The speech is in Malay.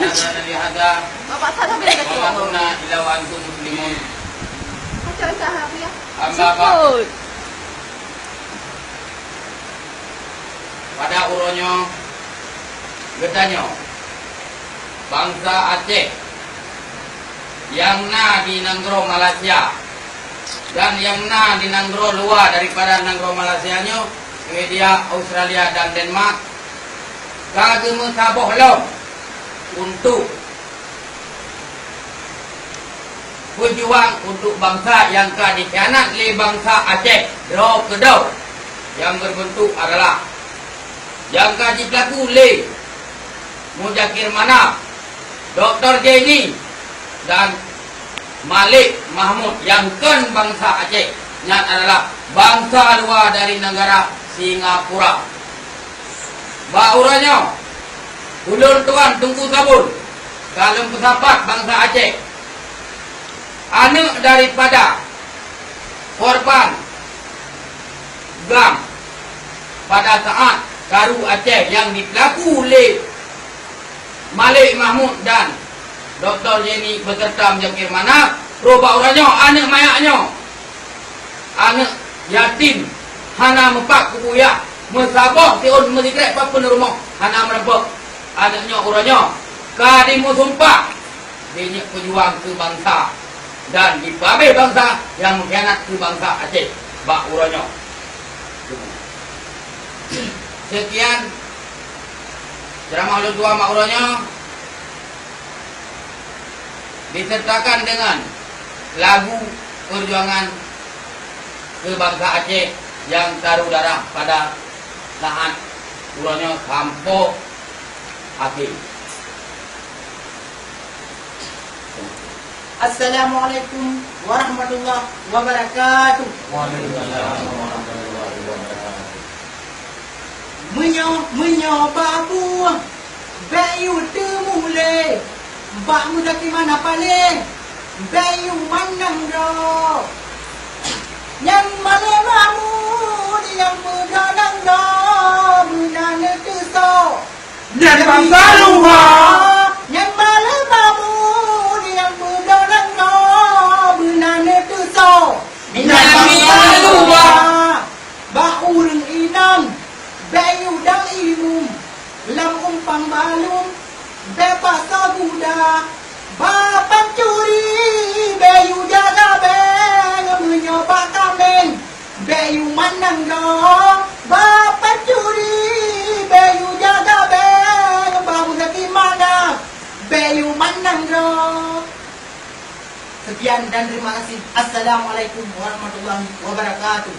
hada dari hada. Bapak salah bila kata Wa kunna ila wa antum muslimun. Macam sahab ya. Amma ba. Pada uronyo gedanyo bangsa Aceh yang na di Nanggro Malaysia dan yang na di Nanggro luar daripada Nanggro Malaysianyo media Australia dan Denmark kagem saboh lo untuk berjuang untuk bangsa yang dikhianat oleh bangsa Aceh Dro Kedau yang berbentuk adalah yang kaji pelaku oleh Mujakir Manaf, Dr. Jenny dan Malik Mahmud yang kan bangsa Aceh yang adalah bangsa luar dari negara Singapura. Bauranya ulur tuan Tungku Sabun kalau pesapat bangsa Aceh anak daripada korban GAM pada saat Karu Aceh yang dipelaku oleh Malik Mahmud dan Dr. Jenny beserta Mujakir Manaf. Roba orangnya anak mayaknya anak yatim hana mepak kubuya mesabah tiun mesikrek apa rumah hana merempok anaknya orangnya kadimu sumpah dia pejuang ke bangsa dan dipabeh bangsa yang mengkhianat ke bangsa Aceh bak orangnya. Sekian ceramah oleh tua makronya disertakan dengan lagu perjuangan ke bangsa Aceh yang taruh darah pada saat uranya sampo akhir. Assalamualaikum warahmatullahi wabarakatuh. Waalaikumsalam warahmatullahi wabarakatuh. Menyo babu bayu temule bak muda ki mana pale bayu manang ro yang male mamu yang muda nang do munane tu so Dari bangsa luar yang male mamu yang muda nang do munane tu so dari bangsa luar ba urang inang bayu dang ilmu lam umpang balum bebas sabuda bapak curi bayu jaga beng menyoba kameng bayu manang do bapak curi bayu jaga beng babu dari mana bayu manang do. Sekian dan terima kasih. Assalamualaikum warahmatullahi wabarakatuh.